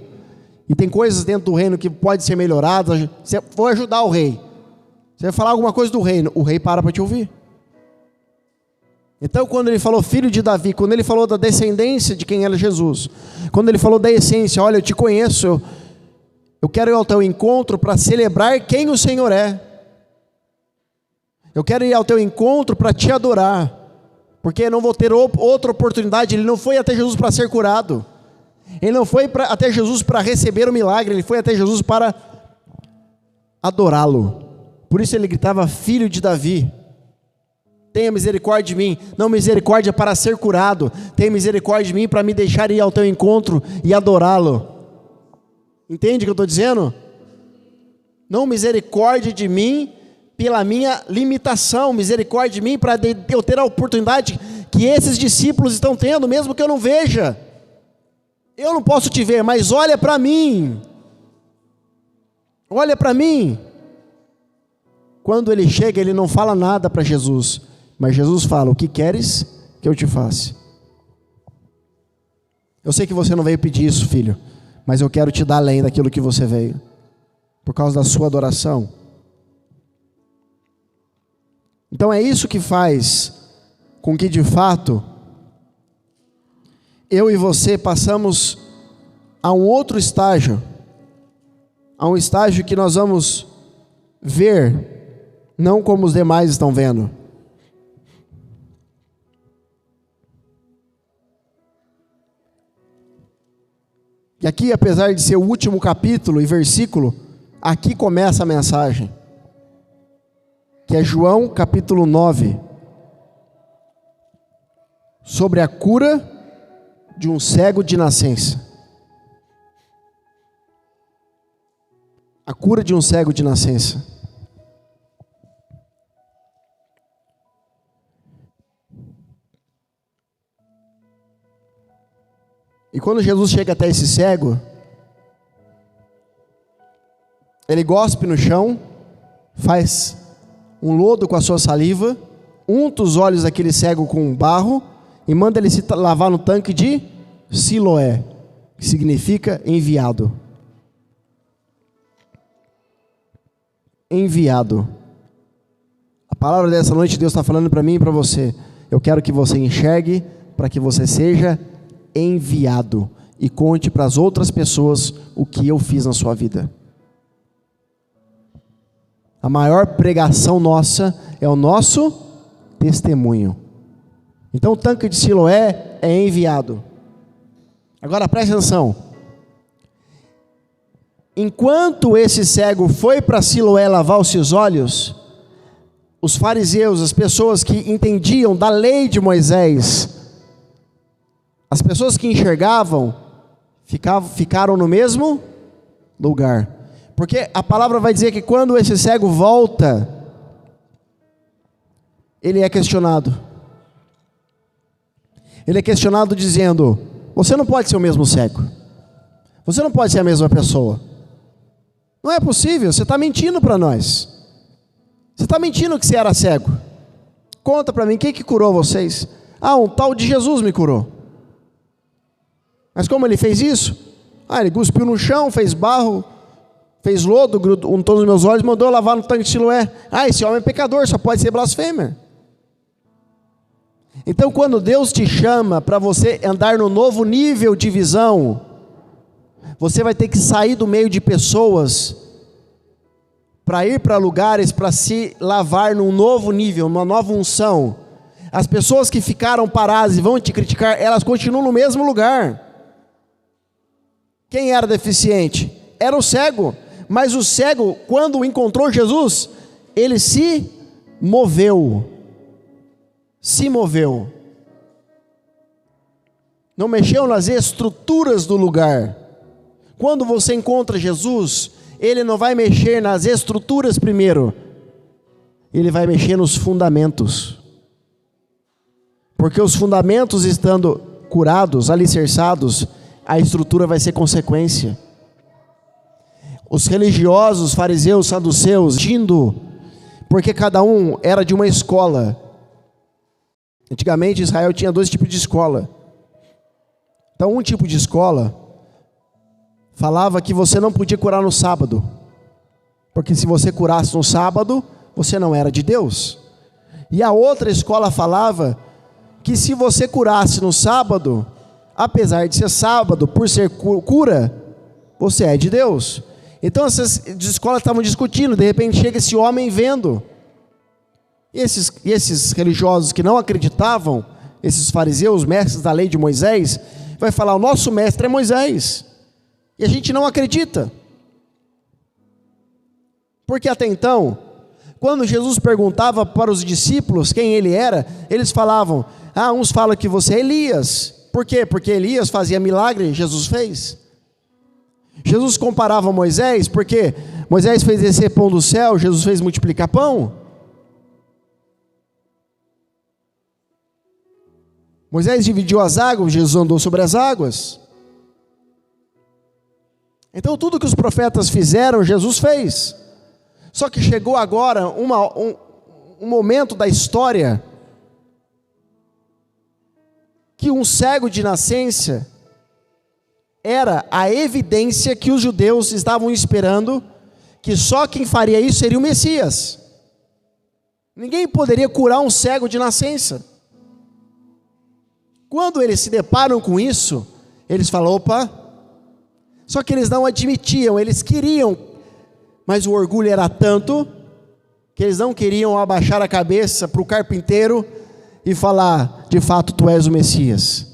e tem coisas dentro do reino que pode ser melhoradas, você vai ajudar o rei. Você vai falar alguma coisa do reino, o rei para te ouvir. Então quando ele falou filho de Davi, quando ele falou da descendência de quem era Jesus, quando ele falou da essência, olha eu te conheço, eu quero ir ao teu encontro para celebrar quem o Senhor é. Eu quero ir ao teu encontro para te adorar, porque eu não vou ter outra oportunidade. Ele não foi até Jesus para ser curado, ele não foi até Jesus para receber o milagre, ele foi até Jesus para adorá-lo. Por isso ele gritava filho de Davi. Tenha misericórdia de mim, não misericórdia para ser curado, tenha misericórdia de mim para me deixar ir ao teu encontro e adorá-lo. Entende o que eu estou dizendo? Não misericórdia de mim pela minha limitação, misericórdia de mim para eu ter a oportunidade que esses discípulos estão tendo, mesmo que eu não veja. Eu não posso te ver, mas olha para mim. Olha para mim. Quando ele chega, ele não fala nada para Jesus, mas Jesus fala, o que queres que eu te faça? Eu sei que você não veio pedir isso, filho, mas eu quero te dar além daquilo que você veio, por causa da sua adoração. Então é isso que faz com que de fato, eu e você passamos a um outro estágio, a um estágio que nós vamos ver, não como os demais estão vendo. E aqui, apesar de ser o último capítulo e versículo, aqui começa a mensagem, que é João capítulo 9, sobre a cura de um cego de nascença. A cura de um cego de nascença. E quando Jesus chega até esse cego, ele gospe no chão, faz um lodo com a sua saliva, unta os olhos daquele cego com barro e manda ele se lavar no tanque de Siloé, que significa enviado. Enviado. A palavra dessa noite Deus está falando para mim e para você. Eu quero que você enxergue para que você seja enviado e conte para as outras pessoas o que eu fiz na sua vida. A maior pregação nossa é o nosso testemunho. Então o tanque de Siloé é enviado. Agora preste atenção. Enquanto esse cego foi para Siloé lavar os seus olhos, os fariseus, as pessoas que entendiam da lei de Moisés, as pessoas que enxergavam, ficaram no mesmo lugar. Porque a palavra vai dizer que quando esse cego volta, ele é questionado. Ele é questionado dizendo: você não pode ser o mesmo cego. Você não pode ser a mesma pessoa. Não é possível, você está mentindo para nós. Você está mentindo que você era cego. Conta para mim, quem que curou vocês? Ah, um tal de Jesus me curou. Mas como ele fez isso? Ah, ele cuspiu no chão, fez barro, fez lodo, untou nos meus olhos, mandou eu lavar no tanque de Siloé. Ah, esse homem é pecador, só pode ser blasfêmer. Então quando Deus te chama para você andar no novo nível de visão, você vai ter que sair do meio de pessoas para ir para lugares para se lavar num novo nível, uma nova unção. As pessoas que ficaram paradas e vão te criticar, elas continuam no mesmo lugar. Quem era deficiente? Era o cego. Mas o cego, quando encontrou Jesus, ele se moveu. Se moveu. Não mexeu nas estruturas do lugar. Quando você encontra Jesus, ele não vai mexer nas estruturas primeiro. Ele vai mexer nos fundamentos. Porque os fundamentos estando curados, alicerçados, a estrutura vai ser consequência. Os religiosos, fariseus, saduceus, porque cada um era de uma escola. Antigamente Israel tinha 2 tipos de escola. Então um tipo de escola falava que você não podia curar no sábado, porque se você curasse no sábado, você não era de Deus. E a outra escola falava que se você curasse no sábado, apesar de ser sábado, por ser cura, você é de Deus. Então essas escolas estavam discutindo, de repente chega esse homem vendo. E esses religiosos que não acreditavam, esses fariseus, mestres da lei de Moisés, vai falar: o nosso mestre é Moisés. E a gente não acredita. Porque até então, quando Jesus perguntava para os discípulos quem ele era, eles falavam: ah, uns falam que você é Elias. Por quê? Porque Elias fazia milagre, Jesus fez. Jesus comparava Moisés, porque Moisés fez descer pão do céu, Jesus fez multiplicar pão. Moisés dividiu as águas, Jesus andou sobre as águas. Então tudo que os profetas fizeram, Jesus fez. Só que chegou agora um momento da história que um cego de nascença era a evidência que os judeus estavam esperando, que só quem faria isso seria o Messias. Ninguém poderia curar um cego de nascença. Quando eles se deparam com isso, eles falam: opa. Só que eles não admitiam, eles queriam, Mas o orgulho era tanto que eles não queriam abaixar a cabeça para o carpinteiro e falar: de fato tu és o Messias.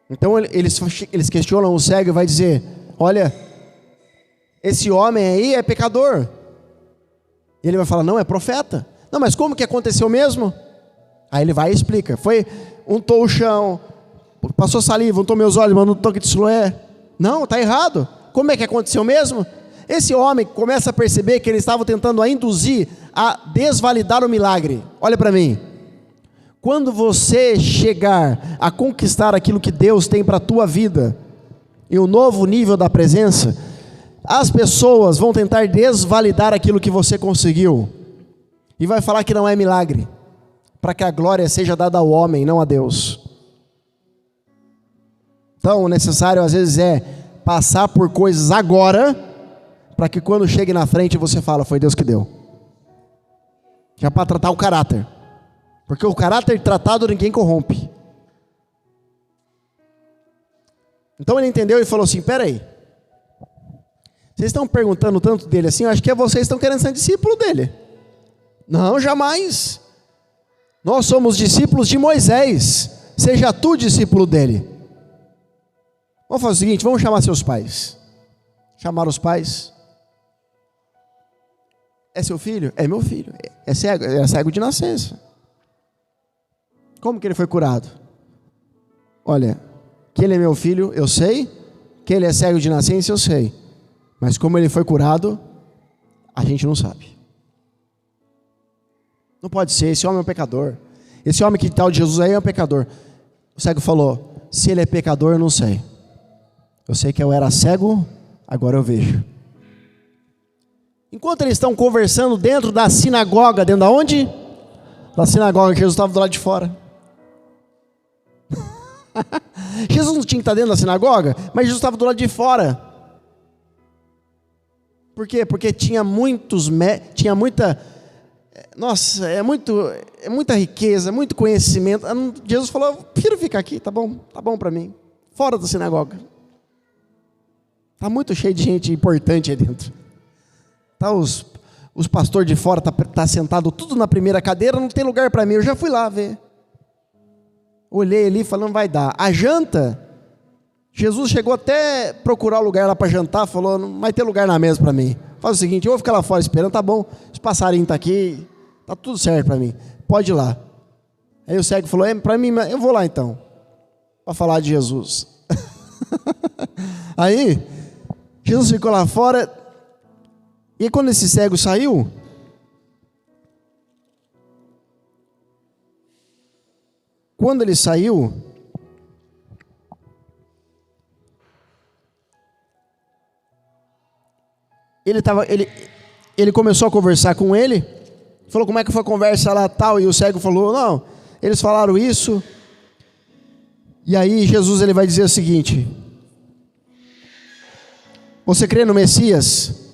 Então eles questionam o cego e vai dizer: olha, esse homem aí é pecador. E ele vai falar: não, é profeta. Não, mas como que aconteceu mesmo? Aí ele vai e explica: untou o chão, passou saliva, untou meus olhos, mandou um toque de Siloé. Não, está errado. Como é que aconteceu mesmo? Esse homem começa a perceber que eles estavam tentando a induzir a desvalidar o milagre. Olha para mim. Quando você chegar a conquistar aquilo que Deus tem para a tua vida, e um novo nível da presença, as pessoas vão tentar desvalidar aquilo que você conseguiu, e vai falar que não é milagre, para que a glória seja dada ao homem, não a Deus. Então, o necessário às vezes é passar por coisas agora, para que quando chegue na frente você fala: foi Deus que deu. Já para tratar o caráter, porque o caráter tratado ninguém corrompe. Então ele entendeu e falou assim: peraí, vocês estão perguntando tanto dele assim, eu acho que vocês estão querendo ser discípulo dele. Não, jamais. Nós somos discípulos de Moisés, seja tu discípulo dele. Vamos fazer o seguinte, vamos chamar seus pais. Chamaram os pais. É seu filho? É meu filho. É cego? É cego de nascença. Como que ele foi curado? Olha, que ele é meu filho, eu sei. Que ele é cego de nascença, eu sei. Mas como ele foi curado, a gente não sabe. Não pode ser, esse homem é um pecador. Esse homem que tal de Jesus aí é um pecador. O cego falou: se ele é pecador, eu não sei. Eu sei que eu era cego, agora eu vejo. Enquanto eles estão conversando dentro da sinagoga, dentro da onde? Da sinagoga, Jesus estava do lado de fora. Jesus não tinha que estar dentro da sinagoga, mas Jesus estava do lado de fora. Por quê? Porque tinha muita, nossa, é muita riqueza, muito conhecimento. Jesus falou: eu prefiro ficar aqui, tá bom para mim, fora da sinagoga. Está muito cheio de gente importante aí dentro. Tá os pastores de fora, tá sentado tudo na primeira cadeira, não tem lugar para mim, eu já fui lá ver. Olhei ali falando: vai dar. A janta, Jesus chegou até procurar lugar lá para jantar, falou: não vai ter lugar na mesa para mim. Faz o seguinte, eu vou ficar lá fora esperando, tá bom, os passarinhos estão aqui, tá tudo certo para mim, pode ir lá. Aí o cego falou: para mim, eu vou lá então, para falar de Jesus. Aí, Jesus ficou lá fora, e quando esse cego saiu, quando ele saiu, ele começou a conversar com ele, falou: como é que foi a conversa lá tal, e o cego falou: não, eles falaram isso. E aí Jesus ele vai dizer o seguinte: você crê no Messias?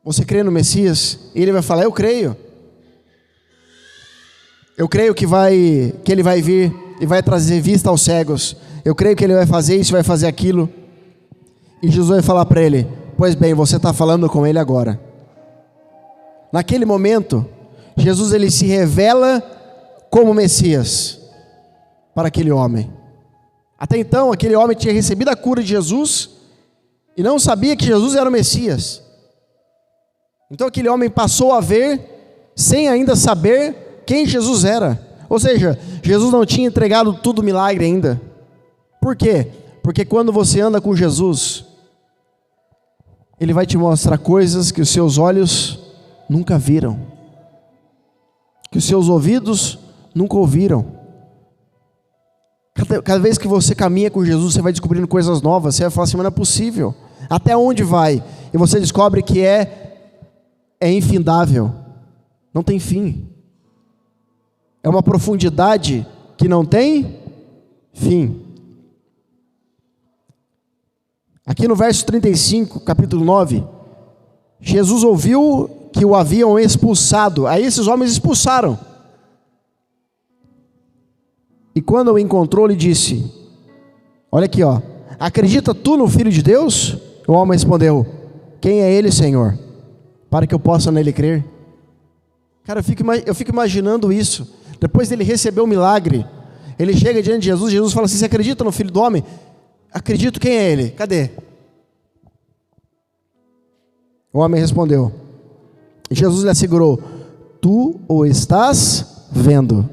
Você crê no Messias? E ele vai falar: eu creio. Eu creio que ele vai vir e vai trazer vista aos cegos. Eu creio que ele vai fazer isso, vai fazer aquilo. E Jesus vai falar para ele: pois bem, você está falando com ele agora. Naquele momento, Jesus ele se revela como Messias para aquele homem. Até então, aquele homem tinha recebido a cura de Jesus e não sabia que Jesus era o Messias. Então aquele homem passou a ver, sem ainda saber quem Jesus era. Ou seja, Jesus não tinha entregado tudo milagre ainda. Por quê? Porque quando você anda com Jesus, Ele vai te mostrar coisas que os seus olhos nunca viram, que os seus ouvidos nunca ouviram. Cada vez que você caminha com Jesus, você vai descobrindo coisas novas. Você vai falar assim: mas não é possível. Até onde vai? E você descobre que é infindável, não tem fim. É uma profundidade que não tem fim. Aqui no verso 35, capítulo 9, Jesus ouviu que o haviam expulsado. Aí esses homens expulsaram. E quando o encontrou, lhe disse, olha aqui, ó, acredita tu no Filho de Deus? O homem respondeu, quem é ele, Senhor, para que eu possa nele crer? Cara, eu fico imaginando isso. Depois dele receber o milagre, ele chega diante de Jesus, Jesus fala assim, você acredita no Filho do Homem? Acredito, quem é ele? Cadê? O homem respondeu, e Jesus lhe assegurou, tu o estás vendo.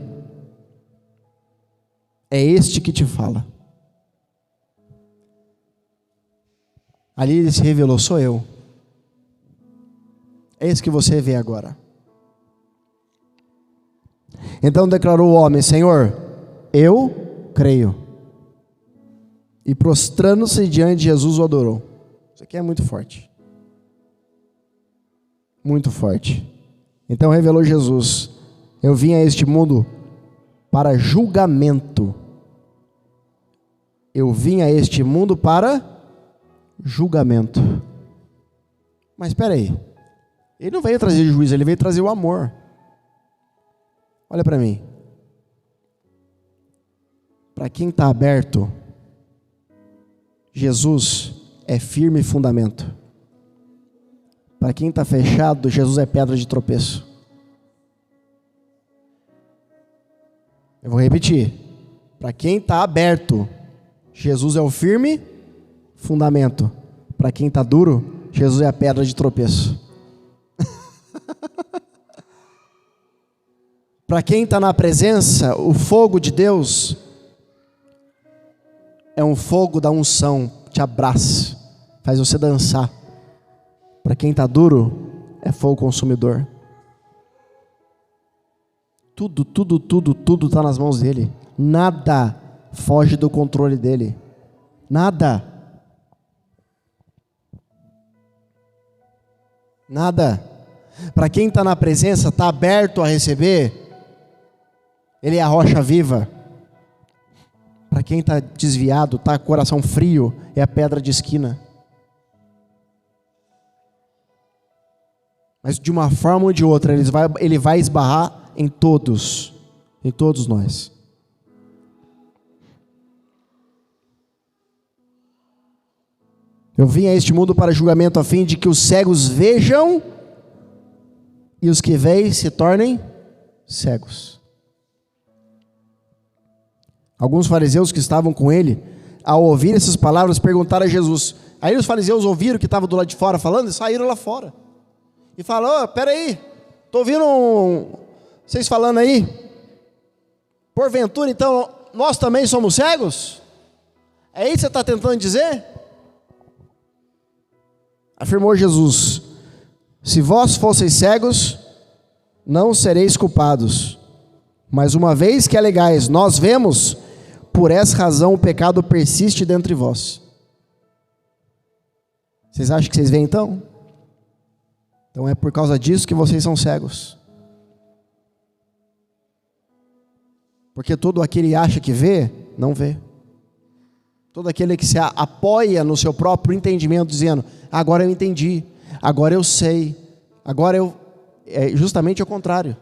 É este que te fala. Ali ele se revelou, sou eu. É isso que você vê agora. Então declarou o homem, Senhor, eu creio. E prostrando-se diante de Jesus o adorou. Isso aqui é muito forte. Muito forte. Então revelou Jesus, eu vim a este mundo para julgamento. Eu vim a este mundo para julgamento. Mas espera aí, ele não veio trazer juízo, ele veio trazer o amor. Olha para mim. Para quem está aberto, Jesus é firme fundamento. Para quem está fechado, Jesus é pedra de tropeço. Eu vou repetir. Para quem está aberto, Jesus é o firme fundamento. Para quem está duro, Jesus é a pedra de tropeço. Para quem está na presença, o fogo de Deus é um fogo da unção, te abraça, faz você dançar. Para quem está duro, é fogo consumidor. Tudo está nas mãos dele. Nada foge do controle dele. Nada. Nada. Para quem está na presença, está aberto a receber, ele é a rocha viva. Para quem está desviado, está coração frio, é a pedra de esquina. Mas de uma forma ou de outra, ele vai esbarrar em todos nós. Eu vim a este mundo para julgamento, a fim de que os cegos vejam e os que veem se tornem cegos. Alguns fariseus que estavam com ele, ao ouvir essas palavras, perguntaram a Jesus. Aí os fariseus ouviram que estava do lado de fora falando e saíram lá fora. E falaram, peraí, estou ouvindo vocês falando aí, porventura então nós também somos cegos? É isso que você está tentando dizer? Afirmou Jesus, se vós fosseis cegos, não sereis culpados, mas uma vez que alegais, nós vemos, por essa razão o pecado persiste dentro de vós. Vocês acham que vocês veem então? Então é por causa disso que vocês são cegos. Porque todo aquele que acha que vê, não vê. Todo aquele que se apoia no seu próprio entendimento, dizendo, agora eu entendi, agora eu sei, agora eu... É justamente o contrário.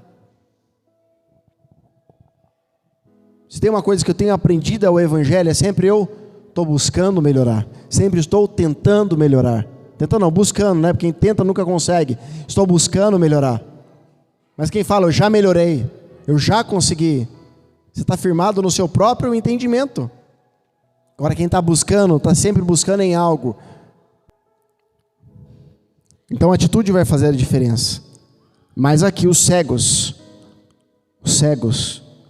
Se tem uma coisa que eu tenho aprendido ao Evangelho, é sempre eu estou buscando melhorar. Sempre estou tentando melhorar. Tentando não, buscando, né? Porque quem tenta nunca consegue. Estou buscando melhorar. Mas quem fala, eu já melhorei, eu já consegui. Você está firmado no seu próprio entendimento. Agora quem está buscando, está sempre buscando em algo. Então a atitude vai fazer a diferença. Mas aqui os cegos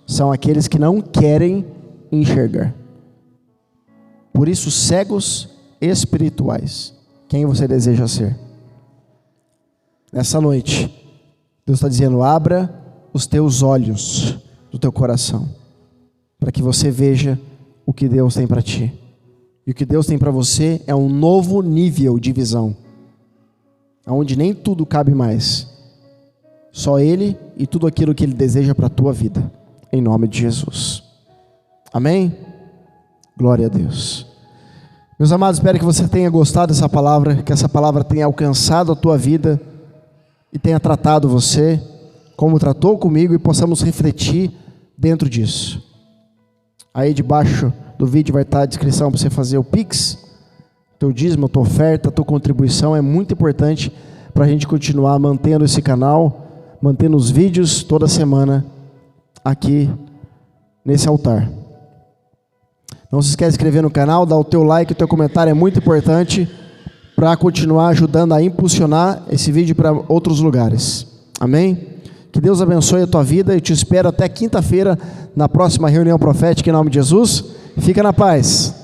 são aqueles que não querem enxergar. Por isso, cegos espirituais. Quem você deseja ser? Nessa noite, Deus está dizendo, abra os teus olhos do teu coração, para que você veja o que Deus tem para ti. E o que Deus tem para você é um novo nível de visão, onde nem tudo cabe mais. Só Ele e tudo aquilo que Ele deseja para a tua vida. Em nome de Jesus. Amém? Glória a Deus. Meus amados, espero que você tenha gostado dessa palavra, que essa palavra tenha alcançado a tua vida e tenha tratado você como tratou comigo e possamos refletir dentro disso. Aí debaixo do vídeo vai estar a descrição para você fazer o Pix. Teu dízimo, tua oferta, tua contribuição é muito importante para a gente continuar mantendo esse canal, mantendo os vídeos toda semana aqui nesse altar. Não se esquece de se inscrever no canal, dar o teu like, o teu comentário é muito importante para continuar ajudando a impulsionar esse vídeo para outros lugares. Amém? Que Deus abençoe a tua vida e te espero até quinta-feira na próxima reunião profética em nome de Jesus. Fica na paz.